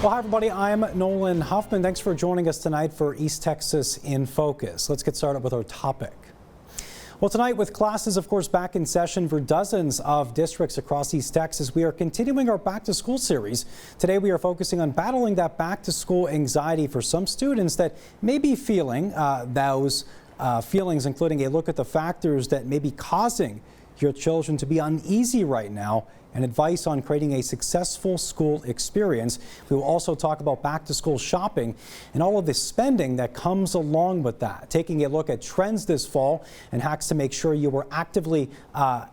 Well, hi everybody, I'm Nolan Hoffman. Thanks for joining us tonight for East Texas in Focus. Let's get started with our topic. Well, tonight with classes, of course, back in session for dozens of districts across East Texas, we are continuing our Back to School series. Today we are focusing on battling that back to school anxiety for some students that may be feeling those feelings, including a look at the factors that may be causing your children to be uneasy right now, and advice on creating a successful school experience. We will also talk about back to school shopping and all of the spending that comes along with that. Taking a look at trends this fall and hacks to make sure you are actively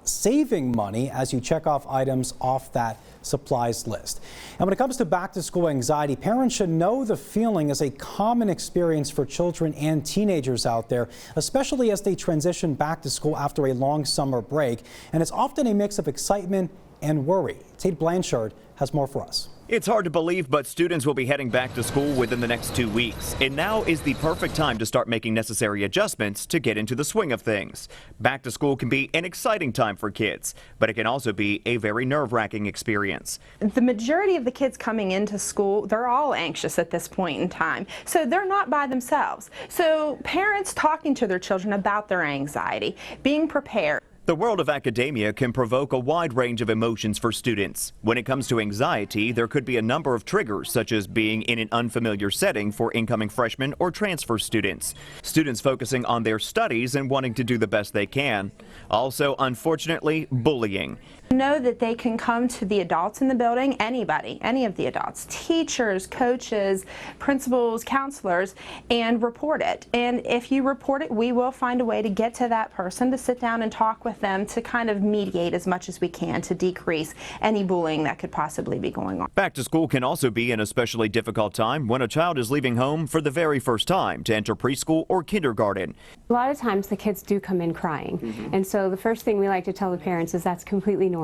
saving money as you check off items off that supplies list. And when it comes to back to school anxiety, parents should know the feeling is a common experience for children and teenagers out there, especially as they transition back to school after a long summer break. And it's often a mix of excitement and worry. Tate Blanchard has more for us. It's hard to believe, but students will be heading back to school within the next 2 weeks. And now is the perfect time to start making necessary adjustments to get into the swing of things. Back to school can be an exciting time for kids, but it can also be a very nerve-wracking experience. The majority of the kids coming into school, they're all anxious at this point in time. So they're not by themselves. So parents talking to their children about their anxiety, being prepared. The world of academia can provoke a wide range of emotions for students. When it comes to anxiety, there could be a number of triggers, such as being in an unfamiliar setting for incoming freshmen or transfer students. Students focusing on their studies and wanting to do the best they can. Also, unfortunately, bullying. Know that they can come to the adults in the building, anybody, any of the adults, teachers, coaches, principals, counselors, and report it. And if you report it, we will find a way to get to that person, to sit down and talk with them, to kind of mediate as much as we can to decrease any bullying that could possibly be going on. Back to school can also be an especially difficult time when a child is leaving home for the very first time to enter preschool or kindergarten. A lot of times the kids do come in crying, and so the first thing we like to tell the parents is that's completely normal.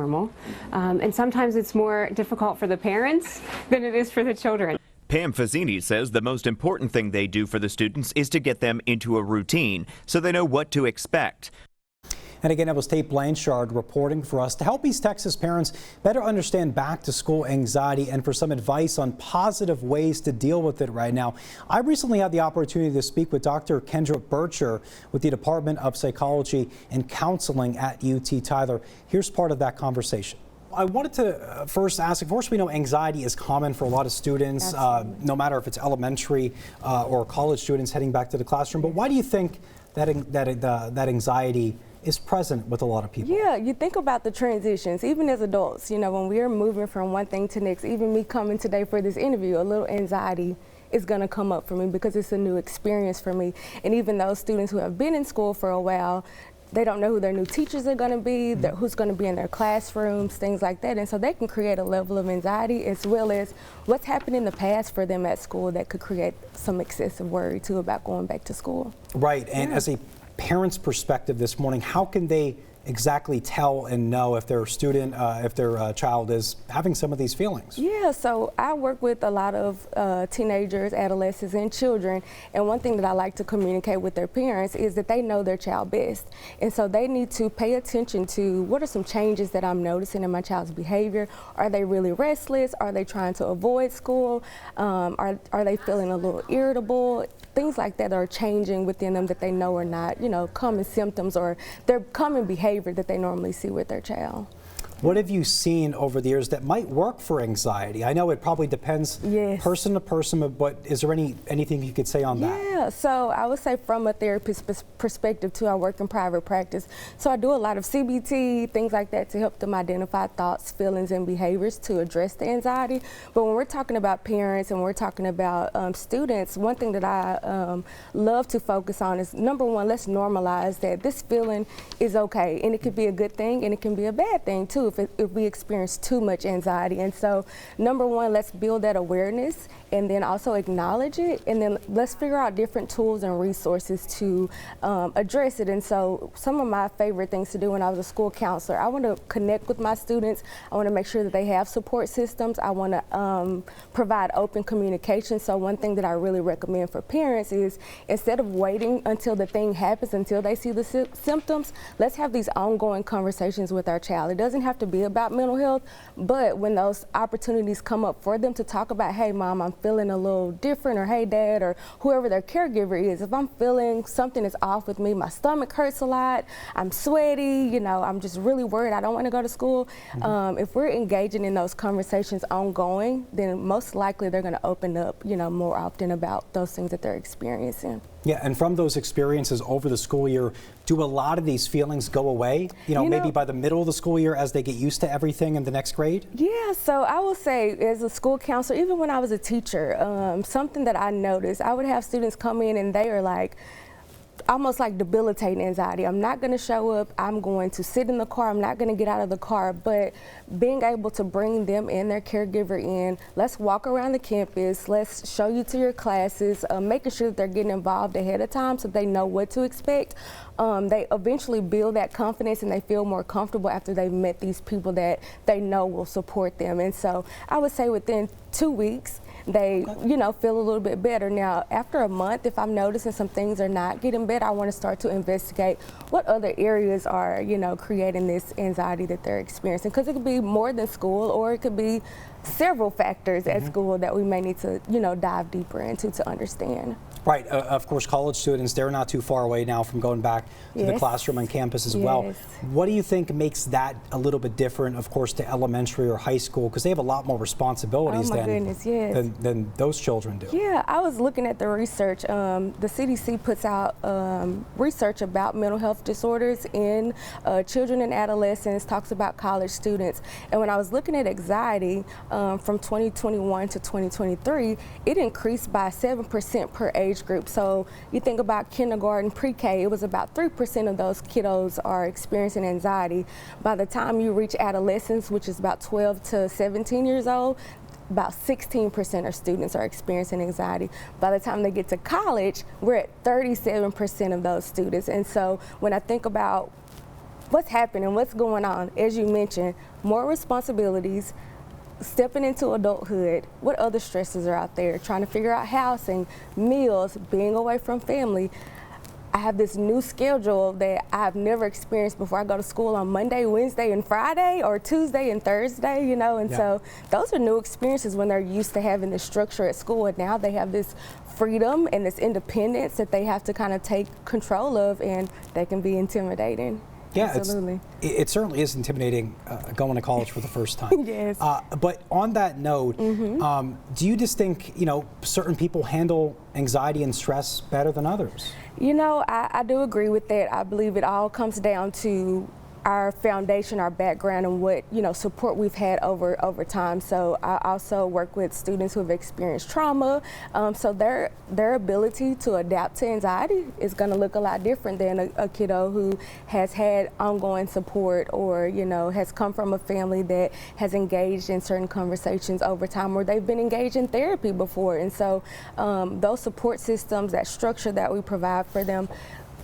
And sometimes it's more difficult for the parents than it is for the children. Pam Fazzini says the most important thing they do for the students is to get them into a routine so they know what to expect. And again, it was Tate Blanchard reporting for us to help East Texas parents better understand back to school anxiety and for some advice on positive ways to deal with it right now. I recently had the opportunity to speak with Dr. Kendra Bircher with the Department of Psychology and Counseling at UT Tyler. Here's part of that conversation. I wanted to first ask, of course we know anxiety is common for a lot of students, no matter if it's elementary or college students heading back to the classroom, but why do you think that anxiety is present with a lot of people? Yeah, you think about the transitions, even as adults, you know, when we're moving from one thing to next, even me coming today for this interview, a little anxiety is going to come up for me because it's a new experience for me. And even those students who have been in school for a while, they don't know who their new teachers are going to be, who's going to be in their classrooms, things like that. And so they can create a level of anxiety as well as what's happened in the past for them at school that could create some excessive worry too about going back to school. Right, and as a parent's perspective this morning, how can they exactly tell and know if their student, if their child is having some of these feelings? Yeah, so I work with a lot of teenagers, adolescents, and children, and one thing that I like to communicate with their parents is that they know their child best, and so they need to pay attention to what are some changes that I'm noticing in my child's behavior. Are they really restless? Are they trying to avoid school? Are they feeling a little irritable? Things like that are changing within them that they know are not, you know, common symptoms or their common behavior that they normally see with their child. What have you seen over the years that might work for anxiety? I know it probably depends person to person, but is there anything you could say on that? Yeah, so I would say from a therapist perspective too, I work in private practice. So I do a lot of CBT, things like that to help them identify thoughts, feelings, and behaviors to address the anxiety. But when we're talking about parents and we're talking about students, one thing that I love to focus on is, number one, let's normalize that this feeling is okay. And it could be a good thing and it can be a bad thing too if we experience too much anxiety. And so, number one, let's build that awareness and then also acknowledge it, and then let's figure out different tools and resources to address it. And so some of my favorite things to do when I was a school counselor, I want to connect with my students. I want to make sure that they have support systems. I want to provide open communication. So one thing that I really recommend for parents is, instead of waiting until the thing happens, until they see the symptoms, let's have these ongoing conversations with our child. It doesn't have have to be about mental health, but when those opportunities come up for them to talk about, hey mom, I'm feeling a little different, or hey dad, or whoever their caregiver is, if I'm feeling something is off with me, my stomach hurts a lot, I'm sweaty, you know, I'm just really worried, I don't want to go to school. If we're engaging in those conversations ongoing, then most likely they're going to open up, you know, more often about those things that they're experiencing. Yeah, and from those experiences over the school year, do a lot of these feelings go away? You know, maybe by the middle of the school year as they get used to everything in the next grade? Yeah, so I will say as a school counselor, even when I was a teacher, something that I noticed, I would have students come in and they are like, almost like debilitating anxiety. I'm not going to show up. I'm going to sit in the car. I'm not going to get out of the car. But being able to bring them and their caregiver in, let's walk around the campus. Let's show you to your classes, making sure that they're getting involved ahead of time so they know what to expect. They eventually build that confidence and they feel more comfortable after they've met these people that they know will support them. And so I would say within 2 weeks, they, you know, feel a little bit better. Now, after a month, if I'm noticing some things are not getting better, I want to start to investigate what other areas are, you know, creating this anxiety that they're experiencing. Because it could be more than school, or it could be several factors at school that we may need to, you know, dive deeper into to understand. Right. Of course, college students, they're not too far away now from going back to the classroom on campus as well. What do you think makes that a little bit different, of course, to elementary or high school? Because they have a lot more responsibilities than those children do. Yeah, I was looking at the research. The CDC puts out research about mental health disorders in children and adolescents, talks about college students. And when I was looking at anxiety from 2021 to 2023, it increased by 7% per age group. So you think about kindergarten, pre-K, it was about 3% of those kiddos are experiencing anxiety. By the time you reach adolescence, which is about 12 to 17 years old, about 16% of students are experiencing anxiety. By the time they get to college, we're at 37% of those students. And so when I think about what's happening, what's going on, as you mentioned, more responsibilities, stepping into adulthood, what other stresses are out there? Trying to figure out housing, meals, being away from family. I have this new schedule that I've never experienced before. I go to school on Monday, Wednesday, and Friday, or Tuesday and Thursday, you know, and so those are new experiences when they're used to having this structure at school, and now they have this freedom and this independence that they have to kind of take control of, and they can be intimidating. Yeah, absolutely. It certainly is intimidating going to college for the first time. Yes. But on that note, do you just think, you know, certain people handle anxiety and stress better than others? You know, I do agree with that. I believe it all comes down to our foundation, our background, and what, you know, support we've had over time. So I also work with students who have experienced trauma. So their ability to adapt to anxiety is going to look a lot different than a kiddo who has had ongoing support, or, you know, has come from a family that has engaged in certain conversations over time, or they've been engaged in therapy before. And so those support systems, that structure that we provide for them,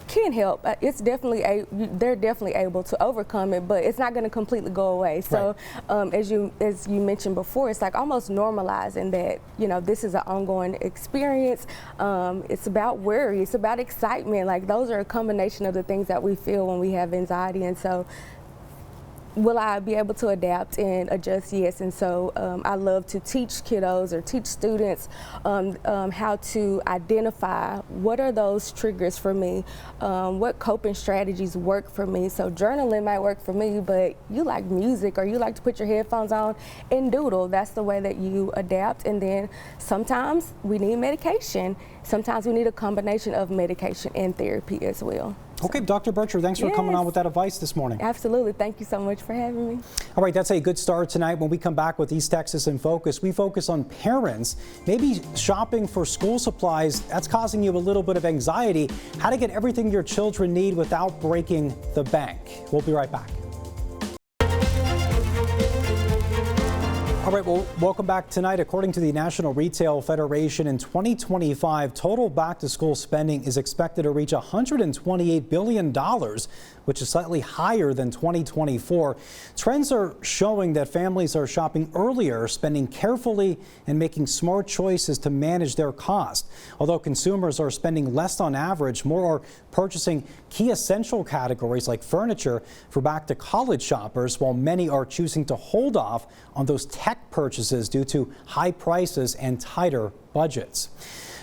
can help. It's definitely they're definitely able to overcome it, but it's not going to completely go away. So as you mentioned before, it's like almost normalizing that, you know, this is an ongoing experience. It's about worry, it's about excitement. Like, those are a combination of the things that we feel when we have anxiety. And so will I be able to adapt and adjust? Yes. And so I love to teach kiddos or teach students how to identify what are those triggers for me, what coping strategies work for me. So journaling might work for me, but you like music, or you like to put your headphones on and doodle. That's the way that you adapt. And then sometimes we need medication. Sometimes we need a combination of medication and therapy as well. Okay, Dr. Bircher, thanks for coming on with that advice this morning. Absolutely. Thank you so much for having me. All right, that's a good start tonight. When we come back with East Texas in Focus, we focus on parents. Maybe shopping for school supplies, that's causing you a little bit of anxiety. How to get everything your children need without breaking the bank. We'll be right back. All right, well, welcome back tonight. According to the National Retail Federation, in 2025, total back-to-school spending is expected to reach $128 billion, which is slightly higher than 2024. Trends are showing that families are shopping earlier, spending carefully, and making smart choices to manage their cost. Although consumers are spending less on average, more are purchasing key essential categories like furniture for back-to-college shoppers, while many are choosing to hold off on those tech purchases due to high prices and tighter budgets.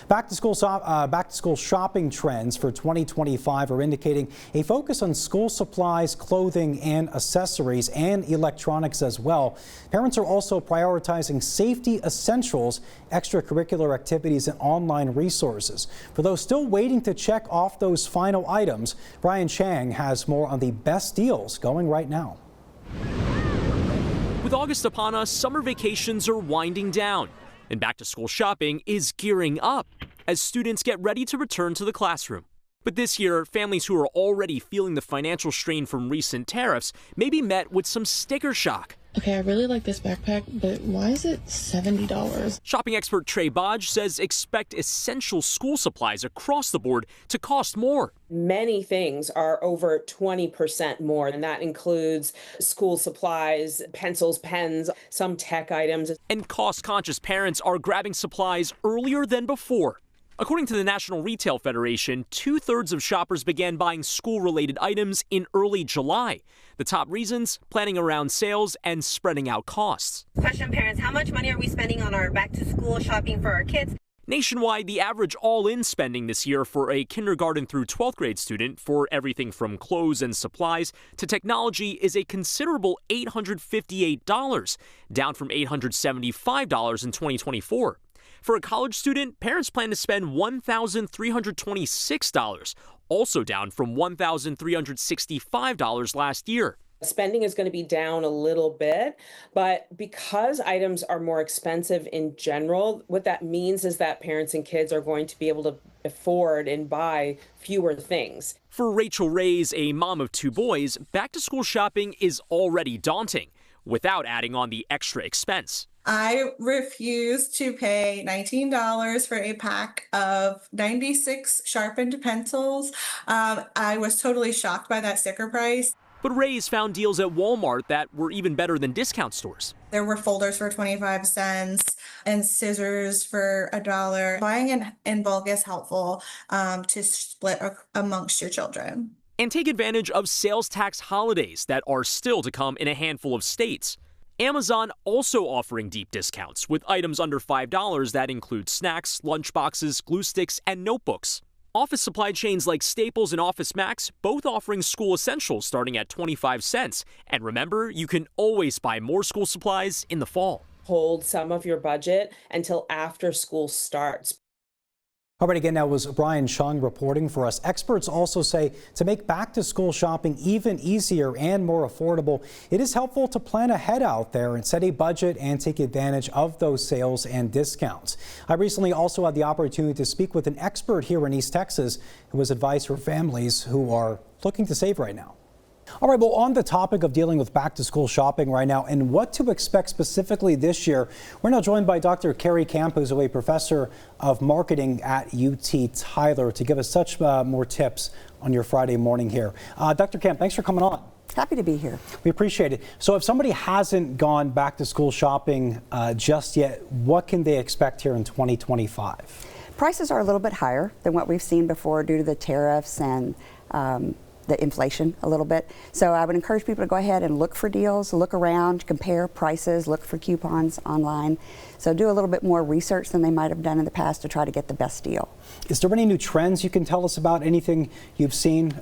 Back-to-school shopping trends for 2025 are indicating a focus on school supplies, clothing, and accessories, and electronics as well. Parents are also prioritizing safety essentials, extracurricular activities, and online resources. For those still waiting to check off those final items, Brian Chang has more on the best deals going right now. With August upon us, summer vacations are winding down, and back-to-school shopping is gearing up as students get ready to return to the classroom. But this year, families who are already feeling the financial strain from recent tariffs may be met with some sticker shock. Okay, I really like this backpack, but why is it $70? Shopping expert Trey Bodge says expect essential school supplies across the board to cost more. Many things are over 20% more, and that includes school supplies, pencils, pens, some tech items. And cost-conscious parents are grabbing supplies earlier than before. According to the National Retail Federation, 2/3 of shoppers began buying school-related items in early July. The top reasons, planning around sales and spreading out costs. Question parents, how much money are we spending on our back-to-school shopping for our kids? Nationwide, the average all-in spending this year for a kindergarten through 12th grade student for everything from clothes and supplies to technology is a considerable $858, down from $875 in 2024. For a college student, parents plan to spend $1,326, also down from $1,365 last year. Spending is going to be down a little bit, but because items are more expensive in general, what that means is that parents and kids are going to be able to afford and buy fewer things. For Rachel Reyes, a mom of 2 boys, back-to-school shopping is already daunting, without adding on the extra expense. I refuse to pay $19 for a pack of 96 sharpened pencils. I was totally shocked by that sticker price. But Reyes found deals at Walmart that were even better than discount stores. There were folders for 25 cents and scissors for $1. Buying in bulk is helpful to split amongst your children. And take advantage of sales tax holidays that are still to come in a handful of states. Amazon also offering deep discounts with items under $5 that include snacks, lunchboxes, glue sticks, and notebooks. Office supply chains like Staples and Office Max both offering school essentials starting at 25 cents. And remember, you can always buy more school supplies in the fall. Hold some of your budget until after school starts. All right, again, that was Brian Chung reporting for us. Experts also say to make back-to-school shopping even easier and more affordable, it is helpful to plan ahead out there and set a budget and take advantage of those sales and discounts. I recently also had the opportunity to speak with an expert here in East Texas who has advice for families who are looking to save right now. All right, well, on the topic of dealing with back-to-school shopping right now and what to expect specifically this year, we're now joined by Dr. Carrie Camp, who's a professor of marketing at UT Tyler, to give us such more tips on your Friday morning here. Dr. Camp, thanks for coming on. Happy to be here. We appreciate it. So if somebody hasn't gone back-to-school shopping just yet, what can they expect here in 2025? Prices are a little bit higher than what we've seen before due to the tariffs and the inflation a little bit. So I would encourage people to go ahead and look for deals, look around, compare prices, look for coupons online. So do a little bit more research than they might have done in the past to try to get the best deal. Is there any new trends you can tell us about? Anything you've seen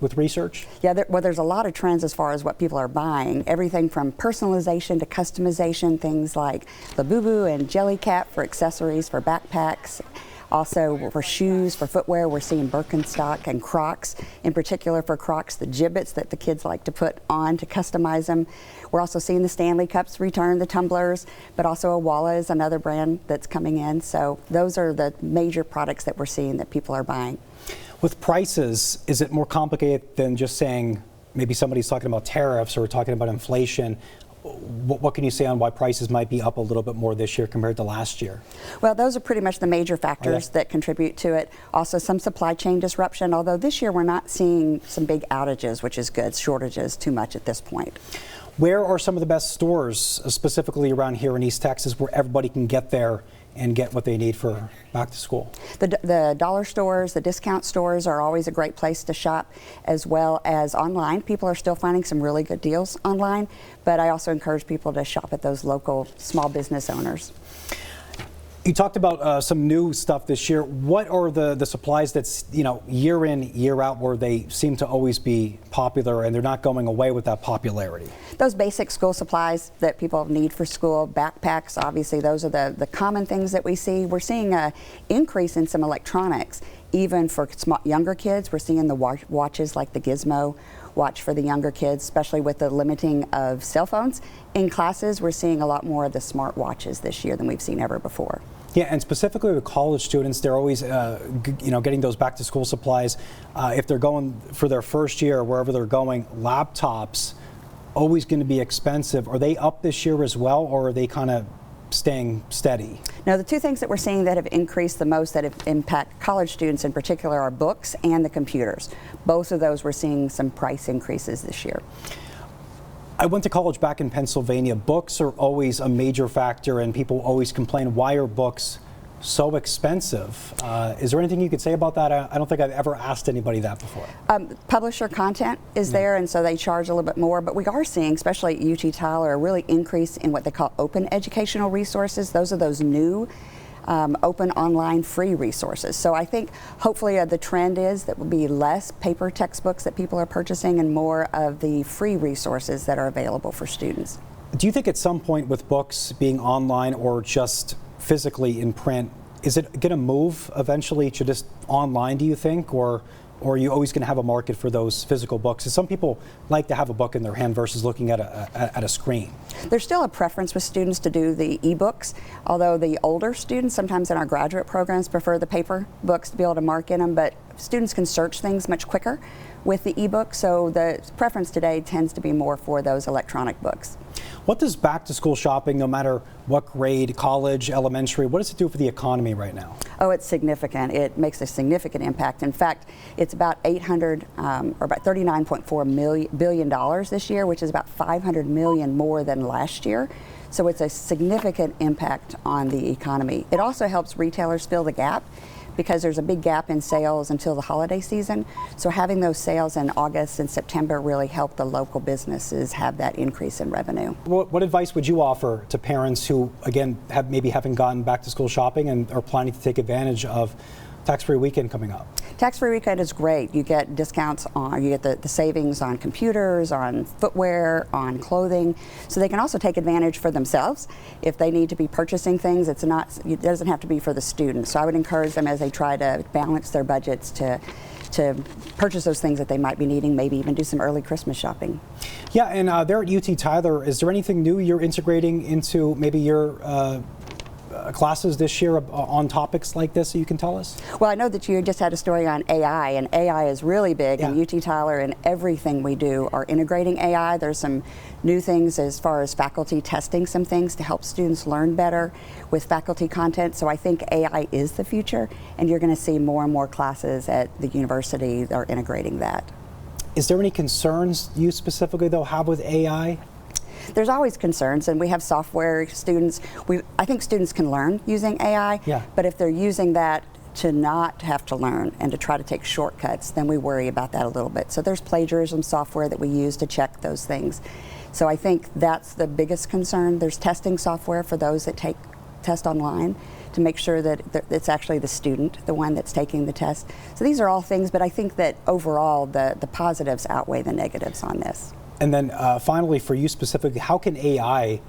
with research? Yeah, there's a lot of trends as far as what people are buying. Everything from personalization to customization, things like Labubu and Jellycat for accessories, for backpacks. Also for shoes, for footwear, we're seeing Birkenstock and Crocs. In particular for Crocs, the gibbets that the kids like to put on to customize them. We're also seeing the Stanley Cups return, the tumblers, but also Awala is another brand that's coming in. So those are the major products that we're seeing that people are buying. With prices, is it more complicated than just saying maybe somebody's talking about tariffs or talking about inflation? what can you say on why prices might be up a little bit more this year compared to last year? Well, those are pretty much the major factors that contribute to it. Also, some supply chain disruption, although this year we're not seeing some big outages, which is good, shortages too much at this point. Where are some of the best stores, specifically around here in East Texas, where everybody can get there and get what they need for back to school? The dollar stores, the discount stores are always a great place to shop, as well as online. People are still finding some really good deals online, but I also encourage people to shop at those local small business owners. You talked about some new stuff this year. What are the supplies that's, year in, year out, where they seem to always be popular and they're not going away with that popularity? Those basic school supplies that people need for school, backpacks, obviously those are the common things that we see. We're seeing an increase in some electronics, even for younger kids. We're seeing the watches like the Gizmo watch for the younger kids, especially with the limiting of cell phones. In classes, we're seeing a lot more of the smart watches this year than we've seen ever before. Yeah, and specifically with college students, they're always, getting those back to school supplies. If they're going for their first year, wherever they're going, laptops always going to be expensive. Are they up this year as well, or are they kind of staying steady? No, the two things that we're seeing that have increased the most that have impact college students in particular are books and the computers. Both of those we're seeing some price increases this year. I went to college back in Pennsylvania. Books are always a major factor, and people always complain, why are books so expensive? Is there anything you could say about that? I don't think I've ever asked anybody that before. Publisher content is there, and so they charge a little bit more, but we are seeing, especially at UT Tyler, a really increase in what they call open educational resources. Those are those new open online free resources. So I think hopefully the trend is that will be less paper textbooks that people are purchasing and more of the free resources that are available for students. Do you think at some point with books being online or just physically in print, is it going to move eventually to just online, do you think, or are you always going to have a market for those physical books? Because some people like to have a book in their hand versus looking at a screen. There's still a preference with students to do the e-books, although the older students, sometimes in our graduate programs, prefer the paper books to be able to mark in them, but students can search things much quicker with the e-book, so the preference today tends to be more for those electronic books. What does back to school shopping, no matter what grade, college, elementary, what does it do for the economy right now? Oh, it's significant. It makes a significant impact. In fact, it's about $39.4 billion this year, which is about $500 million more than last year. So it's a significant impact on the economy. It also helps retailers fill the gap, because there's a big gap in sales until the holiday season. So having those sales in August and September really help the local businesses have that increase in revenue. What advice would you offer to parents who, again, maybe haven't gotten back to school shopping and are planning to take advantage of tax-free weekend coming up? Tax-free weekend is great. You get discounts on, you get the savings on computers, on footwear, on clothing. So they can also take advantage for themselves if they need to be purchasing things. It doesn't have to be for the students. So I would encourage them as they try to balance their budgets to purchase those things that they might be needing, maybe even do some early Christmas shopping. Yeah, and there at UT Tyler, is there anything new you're integrating into maybe your classes this year on topics like this that you can tell us? Well, I know that you just had a story on AI, and AI is really big, and UT Tyler and everything we do are integrating AI. There's some new things as far as faculty testing some things to help students learn better with faculty content. So I think AI is the future, and you're going to see more and more classes at the university that are integrating that. Is there any concerns you specifically, though, have with AI? There's always concerns, and we have software students. I think students can learn using AI, but if they're using that to not have to learn and to try to take shortcuts, then we worry about that a little bit. So there's plagiarism software that we use to check those things. So I think that's the biggest concern. There's testing software for those that test online to make sure that it's actually the student, the one that's taking the test. So these are all things, but I think that overall the positives outweigh the negatives on this. And then finally, for you specifically, how can AI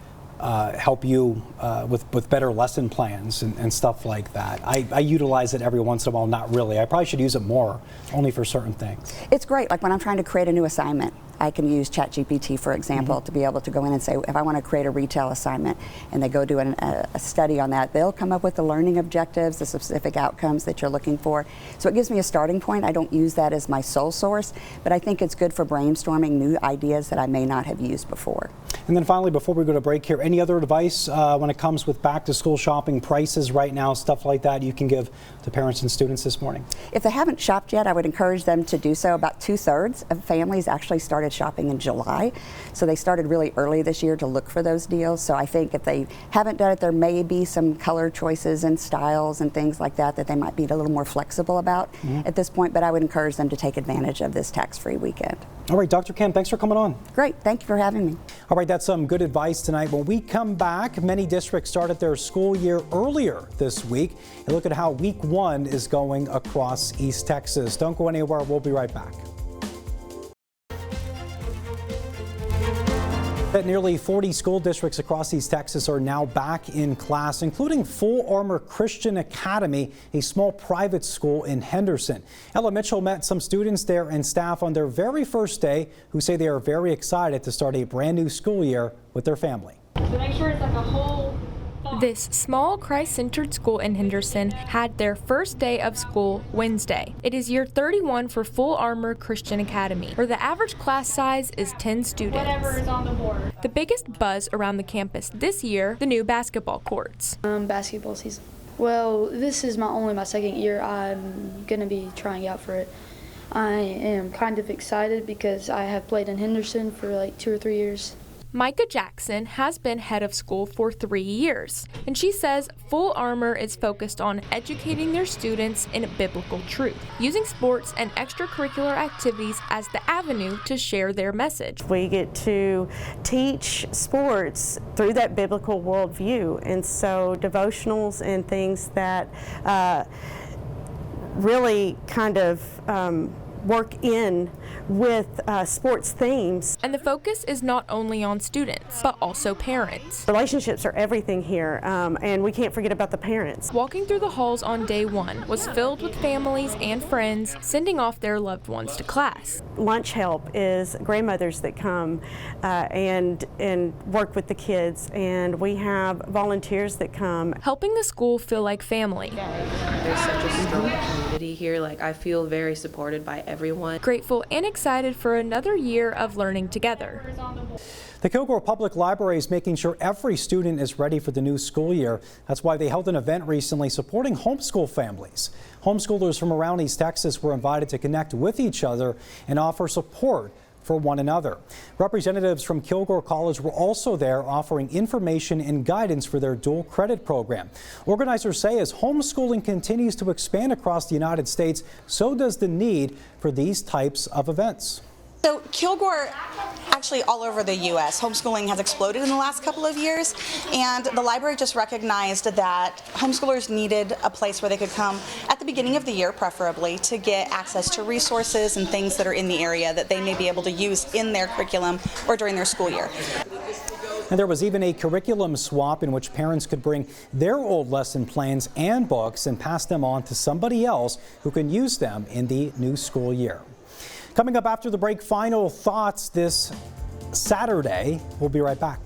help you with better lesson plans and stuff like that? I utilize it every once in a while, not really. I probably should use it more, only for certain things. It's great. Like when I'm trying to create a new assignment, I can use ChatGPT, for example, to be able to go in and say, if I want to create a retail assignment, and they go do a study on that, they'll come up with the learning objectives, the specific outcomes that you're looking for. So it gives me a starting point. I don't use that as my sole source, but I think it's good for brainstorming new ideas that I may not have used before. And then finally, before we go to break here, any other advice when it comes with back to school shopping, prices right now, stuff like that you can give to parents and students this morning? If they haven't shopped yet, I would encourage them to do so. About 2/3 of families actually started shopping in July. So they started really early this year to look for those deals. So I think if they haven't done it, there may be some color choices and styles and things like that that they might be a little more flexible about at this point. But I would encourage them to take advantage of this tax-free weekend. All right, Dr. Kim, thanks for coming on. Great. Thank you for having me. All right, that's some good advice tonight. When we come back, many districts started their school year earlier this week. And look at how week 1 is going across East Texas. Don't go anywhere. We'll be right back. That nearly 40 school districts across East Texas are now back in class, including Full Armor Christian Academy, a small private school in Henderson. Ella Mitchell met some students there and staff on their very first day who say they are very excited to start a brand new school year with their family. So make sure it's like a whole. This small Christ-centered school in Henderson had their first day of school Wednesday. It is year 31 for Full Armor Christian Academy, where the average class size is 10 students. Whatever is on the board. The biggest buzz around the campus this year, the new basketball courts. Basketball season. Well, this is only my second year. I'm going to be trying out for it. I am kind of excited because I have played in Henderson for like 2 or 3 years. Micah Jackson has been head of school for 3 years, and she says Full Armor is focused on educating their students in biblical truth, using sports and extracurricular activities as the avenue to share their message. We get to teach sports through that biblical worldview, and so devotionals and things that really kind of work in with sports themes. And the focus is not only on students, but also parents. Relationships are everything here, and we can't forget about the parents. Walking through the halls on day 1 was filled with families and friends sending off their loved ones to class. Lunch help is grandmothers that come and work with the kids, and we have volunteers that come. Helping the school feel like family. There's such a strong community here. Like, I feel very supported by everyone. Grateful and excited for another year of learning together. The Kilgore Public Library is making sure every student is ready for the new school year. That's why they held an event recently supporting homeschool families. Homeschoolers from around East Texas were invited to connect with each other and offer support for one another. Representatives from Kilgore College were also there offering information and guidance for their dual credit program. Organizers say as homeschooling continues to expand across the United States, so does the need for these types of events. So Kilgore, actually all over the U.S., homeschooling has exploded in the last couple of years, and the library just recognized that homeschoolers needed a place where they could come at the beginning of the year, preferably, to get access to resources and things that are in the area that they may be able to use in their curriculum or during their school year. And there was even a curriculum swap in which parents could bring their old lesson plans and books and pass them on to somebody else who can use them in the new school year. Coming up after the break, final thoughts this Saturday. We'll be right back.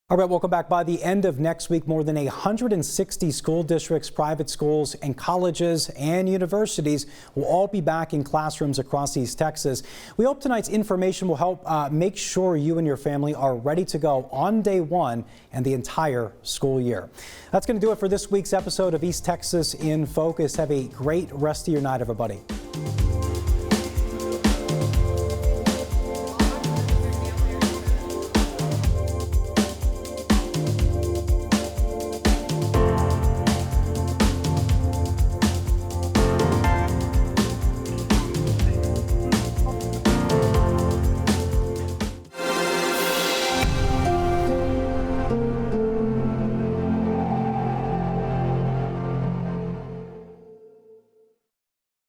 All right, welcome back. By the end of next week, more than 160 school districts, private schools, and colleges and universities will all be back in classrooms across East Texas. We hope tonight's information will help make sure you and your family are ready to go on day 1 and the entire school year. That's going to do it for this week's episode of East Texas in Focus. Have a great rest of your night, everybody.